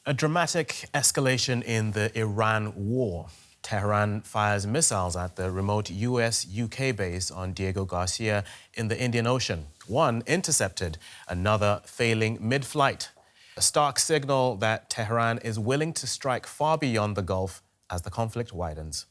A dramatic escalation in the Iran war. Tehran fires missiles at the remote US-UK base on Diego Garcia in the Indian Ocean. One intercepted, another failing mid-flight. A stark signal that Tehran is willing to strike far beyond the Gulf as the conflict widens.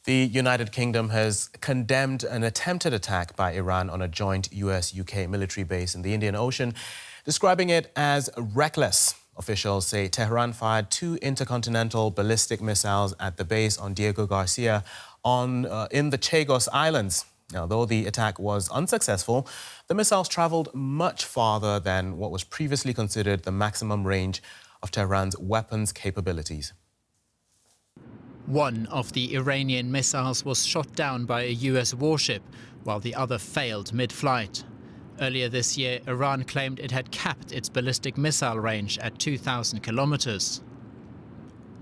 The United Kingdom has condemned an attempted attack by Iran on a joint US-UK military base in the Indian Ocean, describing it as reckless. Officials say Tehran fired 2 intercontinental ballistic missiles at the base on Diego Garcia in the Chagos Islands. Now, though the attack was unsuccessful, the missiles traveled much farther than what was previously considered the maximum range of Tehran's weapons capabilities. One of the Iranian missiles was shot down by a US warship, while the other failed mid-flight. Earlier this year, Iran claimed it had capped its ballistic missile range at 2,000 kilometers.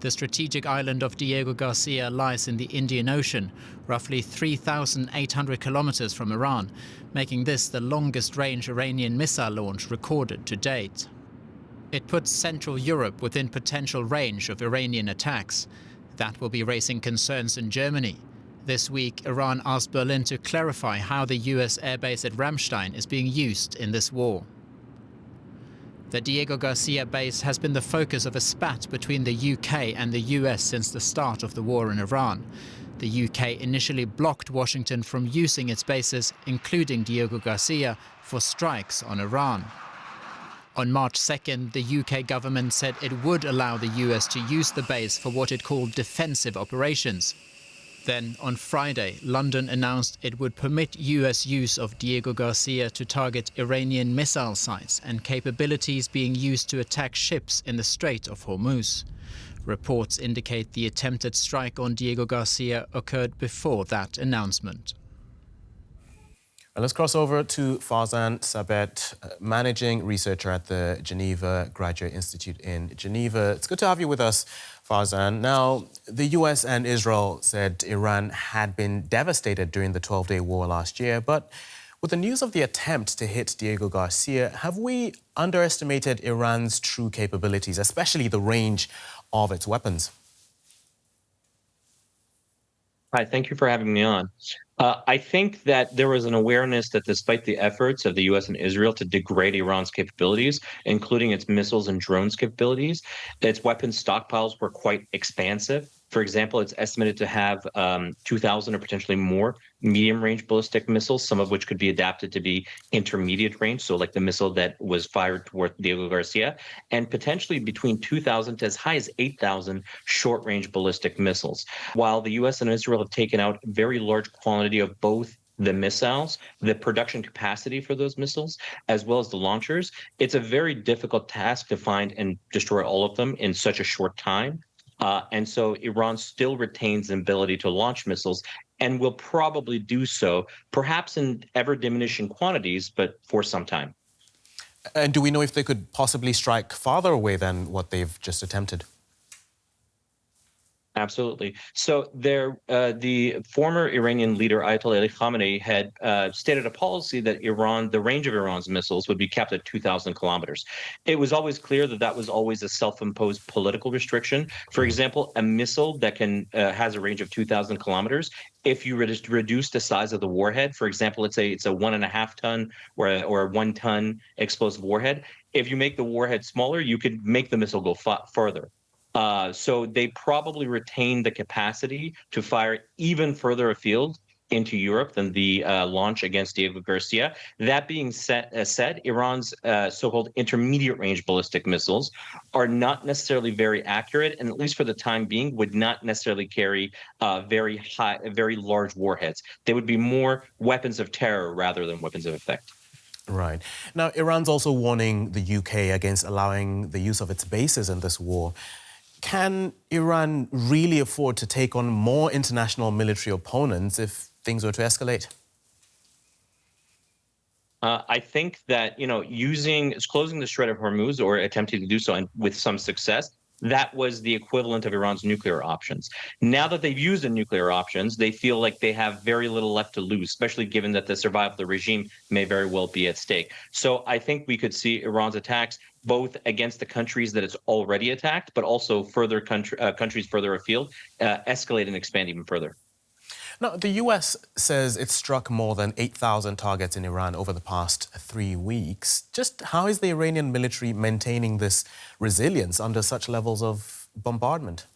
The strategic island of Diego Garcia lies in the Indian Ocean, roughly 3,800 kilometers from Iran, making this the longest-range Iranian missile launch recorded to date. It puts Central Europe within potential range of Iranian attacks. That will be raising concerns in Germany. This week, Iran asked Berlin to clarify how the US airbase at Ramstein is being used in this war. The Diego Garcia base has been the focus of a spat between the UK and the US since the start of the war in Iran. The UK initially blocked Washington from using its bases, including Diego Garcia, for strikes on Iran. On March 2nd, the UK government said it would allow the US to use the base for what it called defensive operations. Then, on Friday, London announced it would permit US use of Diego Garcia to target Iranian missile sites and capabilities being used to attack ships in the Strait of Hormuz. Reports indicate the attempted strike on Diego Garcia occurred before that announcement. And let's cross over to Farzan Sabet, managing researcher at the Geneva Graduate Institute in Geneva. It's good to have you with us, Farzan. Now, the US and Israel said Iran had been devastated during the 12-day war last year. But with the news of the attempt to hit Diego Garcia, have we underestimated Iran's true capabilities, especially the range of its weapons? Hi, thank you for having me on. I think that there was an awareness that despite the efforts of the US and Israel to degrade Iran's capabilities, including its missiles and drones capabilities, its weapons stockpiles were quite expansive. For example, it's estimated to have 2,000 or potentially more medium-range ballistic missiles, some of which could be adapted to be intermediate range, so like the missile that was fired toward Diego Garcia, and potentially between 2,000 to as high as 8,000 short-range ballistic missiles. While the US and Israel have taken out very large quantity of both the missiles, the production capacity for those missiles, as well as the launchers, it's a very difficult task to find and destroy all of them in such a short time. And so Iran still retains the ability to launch missiles and will probably do so, perhaps in ever-diminishing quantities, but for some time. And do we know if they could possibly strike farther away than what they've just attempted? Absolutely. So the former Iranian leader Ayatollah Ali Khamenei had stated a policy that the range of Iran's missiles would be capped at 2,000 kilometers. It was always clear that that was always a self-imposed political restriction. For example, a missile that has a range of 2,000 kilometers, if you reduce the size of the warhead, for example, let's say it's a 1.5 ton or a 1 ton explosive warhead, if you make the warhead smaller, you could make the missile go further. So they probably retain the capacity to fire even further afield into Europe than the launch against Diego Garcia. That being said, Iran's so-called intermediate-range ballistic missiles are not necessarily very accurate, and at least for the time being, would not necessarily carry very large warheads. They would be more weapons of terror rather than weapons of effect. Right. Now, Iran's also warning the UK against allowing the use of its bases in this war. Can Iran really afford to take on more international military opponents if things were to escalate? I think that, closing the Strait of Hormuz or attempting to do so and with some success, that was the equivalent of Iran's nuclear options. Now that they've used the nuclear options, they feel like they have very little left to lose, especially given that the survival of the regime may very well be at stake. So I think we could see Iran's attacks both against the countries that it's already attacked, but also further countries further afield, escalate and expand even further. Now, the U.S. says it struck more than 8,000 targets in Iran over the past 3 weeks. Just how is the Iranian military maintaining this resilience under such levels of bombardment?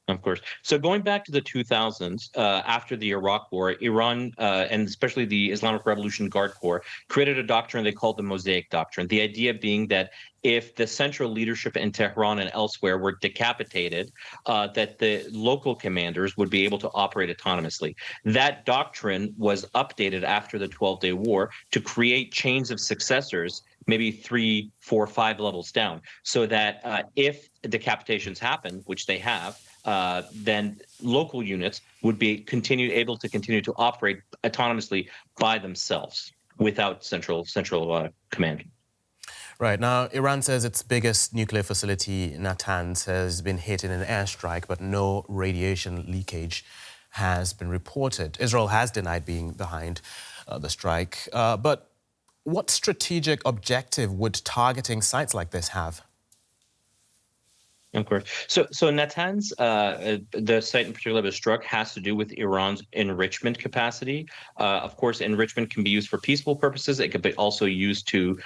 Of course. So going back to the 2000s, after the Iraq War, Iran, and especially the Islamic Revolution Guard Corps, created a doctrine they called the Mosaic Doctrine. The idea being that if the central leadership in Tehran and elsewhere were decapitated, that the local commanders would be able to operate autonomously. That doctrine was updated after the 12-day war to create chains of successors, maybe 3, 4, 5 levels down, so that if decapitations happen, which they have, then local units would be able to continue to operate autonomously by themselves without central command. Right. Now, Iran says its biggest nuclear facility, Natanz, has been hit in an airstrike, but no radiation leakage has been reported. Israel has denied being behind the strike. But what strategic objective would targeting sites like this have? Of course. So Natanz, the site in particular that was struck, has to do with Iran's enrichment capacity. Of course, enrichment can be used for peaceful purposes. It could be also used to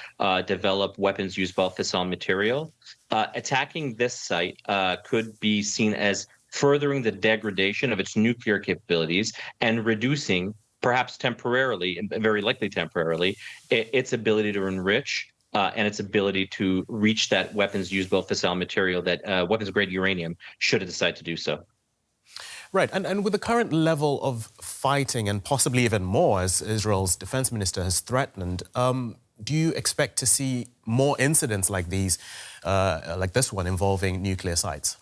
develop weapons used by fissile material. Attacking this site could be seen as furthering the degradation of its nuclear capabilities and reducing, perhaps temporarily, and very likely temporarily, its ability to enrich and its ability to reach that weapons used by fissile material, that weapons-grade uranium, should it decide to do so. Right, and with the current level of fighting, and possibly even more, as Israel's defense minister has threatened, do you expect to see more incidents like these, like this one, involving nuclear sites?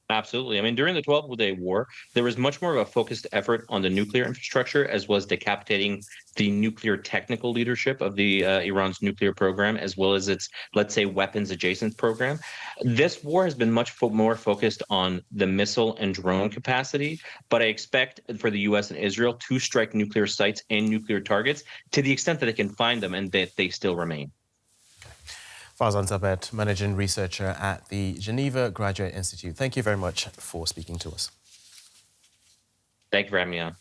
Absolutely. I mean, during the 12-day war, there was much more of a focused effort on the nuclear infrastructure, as was decapitating the nuclear technical leadership of the Iran's nuclear program, as well as its, let's say, weapons adjacent program. This war has been much more focused on the missile and drone capacity, but I expect for the U.S. and Israel to strike nuclear sites and nuclear targets to the extent that they can find them and that they still remain. Farzan Sabet, managing researcher at the Geneva Graduate Institute. Thank you very much for speaking to us. Thank you for having me on.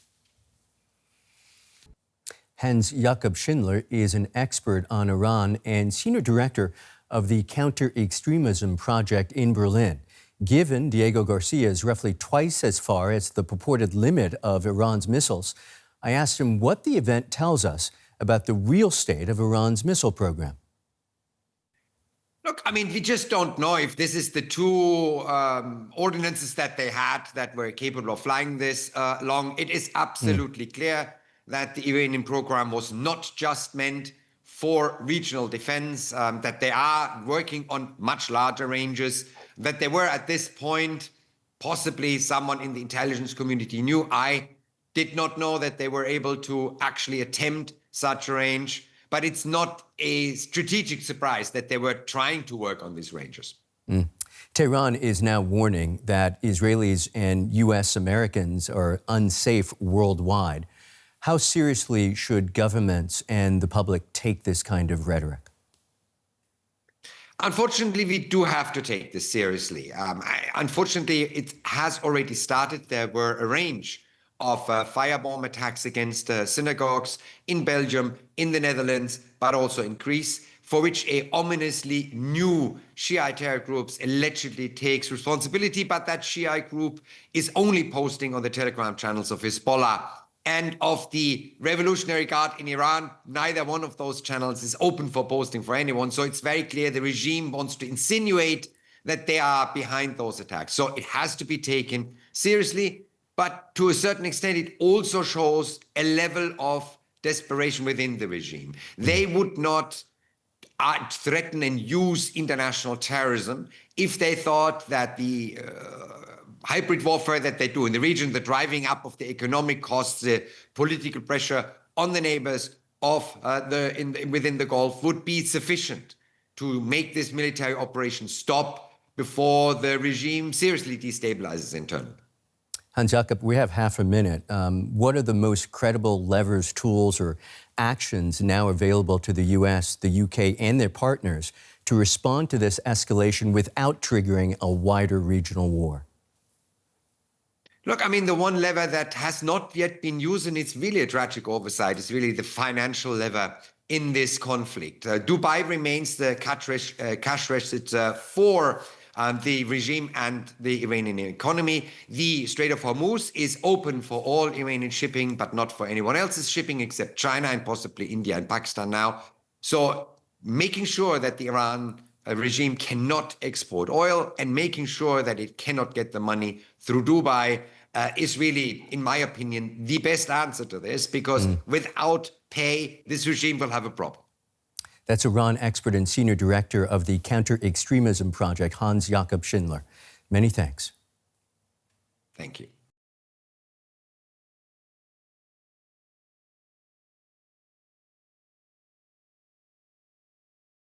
Hence, Yakob Schindler is an expert on Iran and senior director of the Counter-Extremism Project in Berlin. Given Diego Garcia is roughly twice as far as the purported limit of Iran's missiles, I asked him what the event tells us about the real state of Iran's missile program. Look, I mean, we just don't know if this is the two ordinances that they had that were capable of flying this long. It is absolutely clear that the Iranian program was not just meant for regional defense, that they are working on much larger ranges, that they were at this point, possibly someone in the intelligence community knew. I did not know that they were able to actually attempt such a range. But it's not a strategic surprise that they were trying to work on these ranges. Tehran is now warning that Israelis and U.S. Americans are unsafe worldwide. How seriously should governments and the public take this kind of rhetoric? Unfortunately, we do have to take this seriously. Unfortunately, it has already started. There were a range of firebomb attacks against synagogues in Belgium, in the Netherlands, but also in Greece, for which a ominously new Shiite terror groups allegedly takes responsibility, but that Shiite group is only posting on the Telegram channels of Hezbollah and of the Revolutionary Guard in Iran. Neither one of those channels is open for posting for anyone, so it's very clear the regime wants to insinuate that they are behind those attacks. So it has to be taken seriously. But to a certain extent, it also shows a level of desperation within the regime. They would not threaten and use international terrorism if they thought that the hybrid warfare that they do in the region, the driving up of the economic costs, the political pressure on the neighbors of within the Gulf would be sufficient to make this military operation stop before the regime seriously destabilizes internally. Hans Jakob, we have half a minute. What are the most credible levers, tools, or actions now available to the U.S., the U.K., and their partners to respond to this escalation without triggering a wider regional war? Look, I mean, the one lever that has not yet been used, and it's really a tragic oversight, is really the financial lever in this conflict. Dubai remains the cash register for the regime and the Iranian economy. The Strait of Hormuz is open for all Iranian shipping, but not for anyone else's shipping except China and possibly India and Pakistan now. So making sure that the Iran regime cannot export oil and making sure that it cannot get the money through Dubai is really, in my opinion, the best answer to this, because without pay, this regime will have a problem. That's Iran expert and senior director of the Counter-Extremism Project, Jakob Schindler. Many thanks. Thank you.